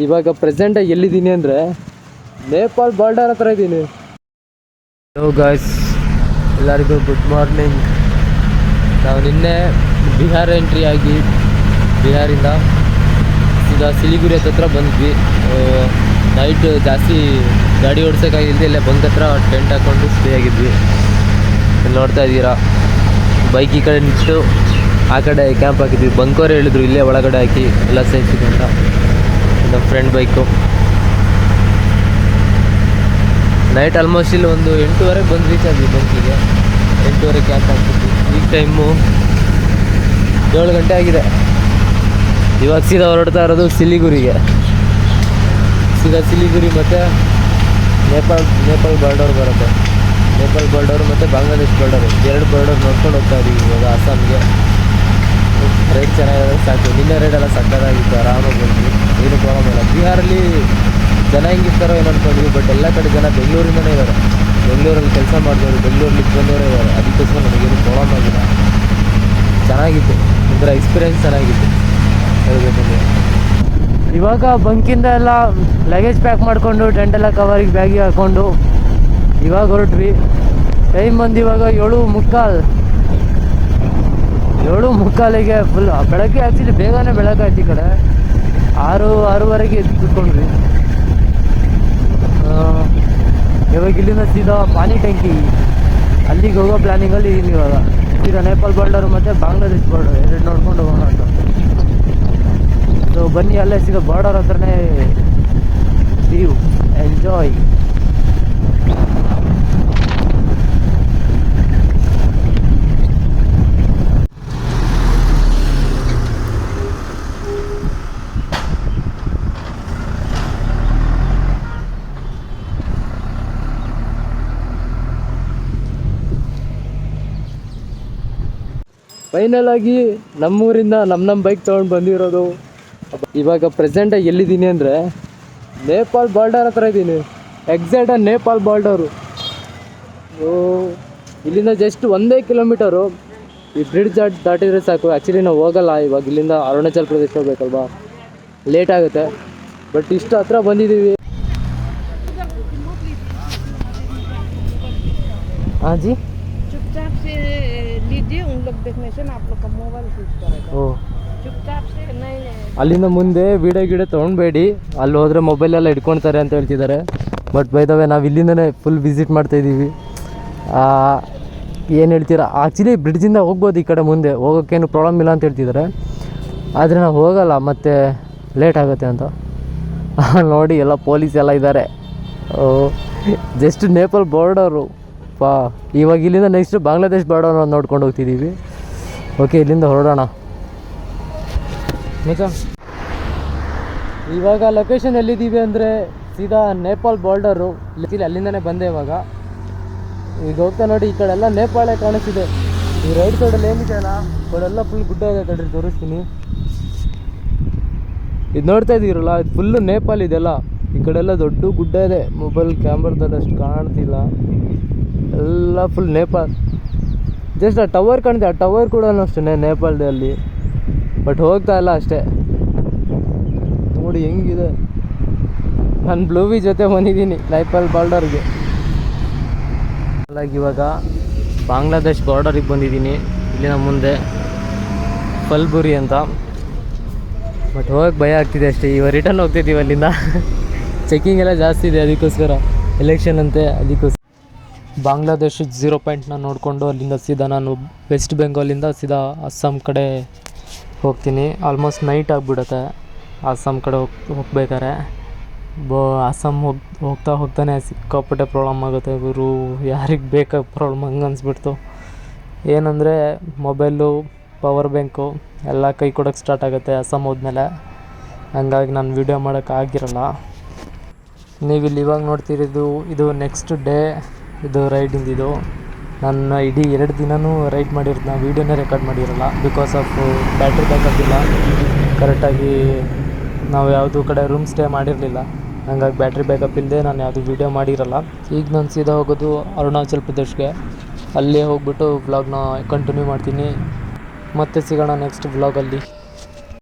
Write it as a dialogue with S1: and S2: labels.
S1: ಇವಾಗ ಪ್ರೆಸೆಂಟಾಗಿ ಎಲ್ಲಿದ್ದೀನಿ ಅಂದರೆ ನೇಪಾಲ್ ಬಾರ್ಡರ್ ಹತ್ರ ಇದ್ದೀನಿ. ಹಲೋ ಗಾಯ್ಸ್, ಎಲ್ಲರಿಗೂ ಗುಡ್ ಮಾರ್ನಿಂಗ್. ನಾವು ನಿನ್ನೆ ಬಿಹಾರ ಎಂಟ್ರಿ ಆಗಿ ಬಿಹಾರಿಂದ ಸೀದಾ ಸಿಲಿಗುರಿ ಹತ್ರ ಬಂದ್ವಿ. ನೈಟ್ ಜಾಸ್ತಿ ಗಾಡಿ ಓಡಿಸೋಕ್ಕಾಗಿಲ್ಲದೆ ಇಲ್ಲೇ ಬಂಕ್ ಹತ್ರ ಟೆಂಟ್ ಹಾಕ್ಕೊಂಡು ಸ್ಟೇ ಆಗಿದ್ವಿ. ಇಲ್ಲಿ ನೋಡ್ತಾ ಇದ್ದೀರಾ, ಬೈಕ್ ಈ ಕಡೆ ನಿಂತು ಆ ಕಡೆ ಕ್ಯಾಂಪ್ ಹಾಕಿದ್ವಿ. ಬಂಕೋರು ಹೇಳಿದ್ರು ಇಲ್ಲೇ ಒಳಗಡೆ ಹಾಕಿ ಎಲ್ಲ ಸೇಫ್ ಇದೆ ಅಂತ. ನಮ್ಮ ಫ್ರೆಂಡ್ ಬೈಕು. ನೈಟ್ ಆಲ್ಮೋಸ್ಟ್ ಇಲ್ಲಿ ಒಂದು 8:30 ಬಂದು ರೀಚ್ ಆದ್ವಿ ಬಂಕಿಗೆ. 8:30 ಕ್ಯಾಂಪ್ ಹಾಕ್ತಿದ್ವಿ. ಈಗ ಟೈಮು 7 ಗಂಟೆ ಆಗಿದೆ. ಇವಾಗ ಸೀದಾ ಹೊರಡ್ತಾ ಇರೋದು ಸಿಲಿಗುರಿಗೆ. ಸೀದಾ ಸಿಲಿಗುರಿ ಮತ್ತು ನೇಪಾಲ್ ಬಾರ್ಡರ್ ಬರುತ್ತೆ. ನೇಪಾಲ್ ಬಾರ್ಡರ್ ಮತ್ತು ಬಾಂಗ್ಲಾದೇಶ್ ಬಾರ್ಡರ್, 2 ಬಾರ್ಡರ್ ನೋಡ್ಕೊಂಡು ಹೋಗ್ತಾ ಇದ್ದೀವಿ ಇವಾಗ ಅಸ್ಸಾಮ್ಗೆ. ರೈಡ್ ಚೆನ್ನಾಗಿರೋದು ಸಾಕು. ನಿನ್ನೆ ರೈಡೆಲ್ಲ ಸಕ್ಕತ್ತಾಗಿತ್ತು, ಆರಾಮಾಗಿ ಬಂದ್ವಿ, ಏನು ಪ್ರಾಬ್ಲಮ್ ಇಲ್ಲ. ಬಿಹಾರಲ್ಲಿ ಜನ ಹೆಂಗಿರ್ತಾರೋ ಏನು ಅಂದ್ಕೊಂಡ್ವಿ, ಬಟ್ ಎಲ್ಲ ಕಡೆ ಜನ ಬೆಂಗಳೂರಿಂದನೇ ಇದ್ದಾರೆ. ಬೆಂಗಳೂರಲ್ಲಿ ಕೆಲಸ ಮಾಡಿದವರು, ಬೆಂಗಳೂರಲ್ಲಿ ಬಂದವರೇ ಇದ್ದಾರೆ. ಅದಕ್ಕೋಸ್ಕರ ನಮಗೇನು ಪ್ರಾಬ್ಲಮ್ ಆಗಿಲ್ಲ. ಚೆನ್ನಾಗಿತ್ತು, ಒಂಥರ ಎಕ್ಸ್ಪೀರಿಯೆನ್ಸ್ ಚೆನ್ನಾಗಿತ್ತು ಹೇಳ್ಬೇಕಂದ್ರೆ. ಇವಾಗ ಬಂಕಿಂದ ಎಲ್ಲ ಲಗೇಜ್ ಪ್ಯಾಕ್ ಮಾಡಿಕೊಂಡು ಟೆಂಟೆಲ್ಲ ಕವರಿಗೆ ಬ್ಯಾಗಿಗೆ ಹಾಕ್ಕೊಂಡು ಇವಾಗ ಹೊರಟ್ವಿ. ಟೈಮ್ ಬಂದು ಇವಾಗ 7:45ಗೆ ಫುಲ್ ಬೆಳಗ್ಗೆ. ಆ್ಯಕ್ಚುಲಿ ಬೇಗನೆ ಬೆಳಗಾಯ್ತು. ಈ ಕಡೆ 6:30ಗೆ ಎದ್ದು ಕೂತ್ಕೊಂಡ್ವಿ. ಇವಾಗ ಇಲ್ಲಿಂದ ಸೀದಾ ಪಾನಿ ಟ್ಯಾಂಕಿ ಅಲ್ಲಿಗೆ ಹೋಗೋ ಪ್ಲ್ಯಾನಿಂಗಲ್ಲಿ ಇದೀನಿ ಇವಾಗ. ಸೀದಾ ನೇಪಾಲ್ ಬಾರ್ಡರ್ ಮತ್ತು ಬಾಂಗ್ಲಾದೇಶ್ ಬಾರ್ಡರ್ 2 ನೋಡ್ಕೊಂಡು ಹೋಗೋಣ ಅಂತ. ಸೊ ಬನ್ನಿ, ಅಲ್ಲೇ ಸೀದಾ ಬಾರ್ಡರ್ ಹತ್ರನೇ ವ್ಯೂ ಎಂಜಾಯ್. ಫೈನಲ್ ಆಗಿ ನಮ್ಮೂರಿಂದ ನಮ್ಮ ಬೈಕ್ ತೊಗೊಂಡು ಬಂದಿರೋದು. ಇವಾಗ ಪ್ರೆಸೆಂಟಾಗಿ ಎಲ್ಲಿದ್ದೀನಿ ಅಂದರೆ ನೇಪಾಲ್ ಬಾರ್ಡರ್ ಹತ್ರ ಇದ್ದೀನಿ. Exact Nepal border. ಇಲ್ಲಿಂದ ಜಸ್ಟ್ 1 ಕಿಲೋಮೀಟರು. ಈ ಬ್ರಿಡ್ಜ್ ದಾಟಿದರೆ ಸಾಕು. ಆ್ಯಕ್ಚುಲಿ ನಾವು ಹೋಗಲ್ಲ ಇವಾಗ, ಇಲ್ಲಿಂದ ಅರುಣಾಚಲ್ ಪ್ರದೇಶ ಹೋಗ್ಬೇಕಲ್ವಾ, ಲೇಟ್ ಆಗುತ್ತೆ. ಬಟ್ ಇಷ್ಟು ಹತ್ರ ಬಂದಿದ್ದೀವಿ. ಹಾಂ ಜಿ,
S2: चुपचाप से लीजिए, उन लोग देखने से ना आप लोग का मोबाइल स्विच करेगा.
S1: ಓ,
S2: चुपचाप से नहीं.
S1: ಅಲ್ಲಿಂದ ಮುಂದೆ ವಿಡಿಯೋ ತೊಗೊಳ್ಬೇಡಿ, ಅಲ್ಲಿ ಹೋದರೆ ಮೊಬೈಲೆಲ್ಲ ಇಟ್ಕೊಳ್ತಾರೆ ಅಂತ ಹೇಳ್ತಿದ್ದಾರೆ. ಬಟ್ ಬೈ ದ ವೇ ನಾವು ಇಲ್ಲಿಂದನೇ ಫುಲ್ ವಿಸಿಟ್ ಮಾಡ್ತಾಯಿದ್ದೀವಿ. ಏನು ಹೇಳ್ತೀರಾ, ಆ್ಯಕ್ಚುಲಿ ಬ್ರಿಡ್ಜಿಂದ ಹೋಗ್ಬೋದು, ಈ ಕಡೆ ಮುಂದೆ ಹೋಗೋಕ್ಕೇನು ಪ್ರಾಬ್ಲಮ್ ಇಲ್ಲ ಅಂತ ಹೇಳ್ತಿದ್ದಾರೆ. ಆದರೆ ನಾವು ಹೋಗಲ್ಲ, ಮತ್ತು ಲೇಟ್ ಆಗುತ್ತೆ ಅಂತ. ನೋಡಿ ಎಲ್ಲ ಪೊಲೀಸ್ ಎಲ್ಲ ಇದ್ದಾರೆ. ಜಸ್ಟ್ ನೇಪಾಲ್ ಬಾರ್ಡರು ಪಾ. ಇವಾಗ ಇಲ್ಲಿಂದ ನೆಕ್ಸ್ಟ್ ಬಾಂಗ್ಲಾದೇಶ್ ಬಾರ್ಡರ್ ನೋಡ್ಕೊಂಡು ಹೋಗ್ತಿದ್ದೀವಿ. ಓಕೆ, ಇಲ್ಲಿಂದ ಹೊರಡೋಣ. ಇವಾಗ ಲೊಕೇಶನ್ ಎಲ್ಲಿದ್ದೀವಿ ಅಂದರೆ ಸೀದಾ ನೇಪಾಲ್ ಬಾರ್ಡರು. ಅಲ್ಲಿಂದನೇ ಬಂದೆ ಇವಾಗ. ಈಗ ಹೋಗ್ತಾ ನೋಡಿ, ಈ ಕಡೆ ಎಲ್ಲ ನೇಪಾಳೇ ಕಾಣಿಸ್ತಿದೆ. ಈ ರೈಟ್ ಸೈಡಲ್ಲಿ ಏನಿದೆ ಅಲ್ಲ, ಕಡೆಲ್ಲ ಫುಲ್ ಗುಡ್ಡ ಇದೆ. ತಡ್ರಿ ತೋರಿಸ್ತೀನಿ. ಇದು ನೋಡ್ತಾ ಇದ್ದೀರಲ್ಲ, ಇದು ಫುಲ್ಲು ನೇಪಾಲ್ ಇದೆಲ್ಲ. ಈ ಕಡೆಲ್ಲ ದೊಡ್ಡ ಗುಡ್ಡ ಇದೆ. ಮೊಬೈಲ್ ಕ್ಯಾಮ್ರಾದಲ್ಲಿ ಅಷ್ಟು ಕಾಣ್ತಿಲ್ಲ, ಎಲ್ಲ ಫುಲ್ ನೇಪಾಲ್. ಜಸ್ಟ್ ಆ ಟವರ್ ಕಾಣಿದೆ, ಆ ಟವರ್ ಕೂಡ ಅಷ್ಟೇ ನೇಪಾಳದಲ್ಲಿ. ಬಟ್ ಹೋಗ್ತಾ ಇಲ್ಲ ಅಷ್ಟೇ. ನೋಡಿ ಹೆಂಗಿದೆ. ನಾನು ಬ್ಲೂವಿ ಜೊತೆ ಬಂದಿದ್ದೀನಿ ನೇಪಾಲ್ ಬಾರ್ಡರ್ಗೆ. ಹಾಗಾಗಿ ಇವಾಗ ಬಾಂಗ್ಲಾದೇಶ್ ಬಾರ್ಡರಿಗೆ ಬಂದಿದ್ದೀನಿ. ಇಲ್ಲಿನ ಮುಂದೆ ಫಲ್ಬುರಿ ಅಂತ. ಬಟ್ ಹೋಗಕ್ಕೆ ಭಯ ಆಗ್ತಿದೆ ಅಷ್ಟೇ. ಇವಾಗ ರಿಟರ್ನ್ ಹೋಗ್ತಿದ್ದೀವಿ ಅಲ್ಲಿಂದ. ಚೆಕಿಂಗ್ ಎಲ್ಲ ಜಾಸ್ತಿ ಇದೆ, ಅದಕ್ಕೋಸ್ಕರ ಎಲೆಕ್ಷನ್ ಅಂತೆ, ಅದಕ್ಕೋಸ್ಕರ. ಬಾಂಗ್ಲಾದೇಶದ 0 ಪಾಯಿಂಟ್ನ ನೋಡಿಕೊಂಡು ಅಲ್ಲಿಂದ ಸೀದಾ ನಾನು ವೆಸ್ಟ್ ಬೆಂಗಾಲಿಂದ ಸೀದಾ ಅಸ್ಸಾಂ ಕಡೆ ಹೋಗ್ತೀನಿ. ಆಲ್ಮೋಸ್ಟ್ ನೈಟ್ ಆಗಿಬಿಡುತ್ತೆ ಅಸ್ಸಾಂ ಕಡೆ ಹೋಗ್ಬೇಕಾರೆ. ಅಸ್ಸಾಂ ಹೋಗ್ತಾನೆ ಸಿಕ್ಕಾಪಟ್ಟೆ ಪ್ರಾಬ್ಲಮ್ ಆಗುತ್ತೆ ಗುರು. ಯಾರಿಗೆ ಬೇಕಾಗ ಪ್ರಾಬ್ಲಮ್ ಹಂಗೆ ಅನಿಸ್ಬಿಡ್ತು. ಏನಂದರೆ ಮೊಬೈಲು, ಪವರ್ ಬ್ಯಾಂಕು ಎಲ್ಲ ಕೈ ಕೊಡೋಕ್ಕೆ ಸ್ಟಾರ್ಟ್ ಆಗುತ್ತೆ ಅಸ್ಸಾಂ ಹೋದ್ಮೇಲೆ. ಹಂಗಾಗಿ ನಾನು ವೀಡಿಯೋ ಮಾಡೋಕ್ಕೆ ಆಗಿರಲ್ಲ. ನೀವಿಲ್ಲಿ ಇವಾಗ ನೋಡ್ತಿರೋದು ಇದು ನೆಕ್ಸ್ಟ್ ಡೇ ಇದು ರೈಡಿಂದಿದು. ನಾನು ಇಡೀ 2 ದಿನವೂ ರೈಡ್ ಮಾಡಿರೋದು, ನಾನು ವೀಡಿಯೋನೇ ರೆಕಾರ್ಡ್ ಮಾಡಿರಲ್ಲ. ಬಿಕಾಸ್ ಆಫ್ ಬ್ಯಾಟ್ರಿ ಬ್ಯಾಕಪ್ ಇಲ್ಲ ಕರೆಕ್ಟಾಗಿ. ನಾವು ಯಾವುದೂ ಕಡೆ ರೂಮ್ ಸ್ಟೇ ಮಾಡಿರಲಿಲ್ಲ, ಹಂಗಾಗಿ ಬ್ಯಾಟ್ರಿ ಬ್ಯಾಕಪ್ ಇಲ್ಲದೆ ನಾನು ಯಾವುದು ವೀಡಿಯೋ ಮಾಡಿರಲ್ಲ. ಈಗ ನಾನು ಸೀದಾ ಹೋಗೋದು ಅರುಣಾಚಲ್ ಪ್ರದೇಶ್ಗೆ. ಅಲ್ಲೇ ಹೋಗ್ಬಿಟ್ಟು ವ್ಲಾಗ್ನ ಕಂಟಿನ್ಯೂ ಮಾಡ್ತೀನಿ. ಮತ್ತೆ ಸಿಗೋಣ ನೆಕ್ಸ್ಟ್ ವ್ಲಾಗಲ್ಲಿ.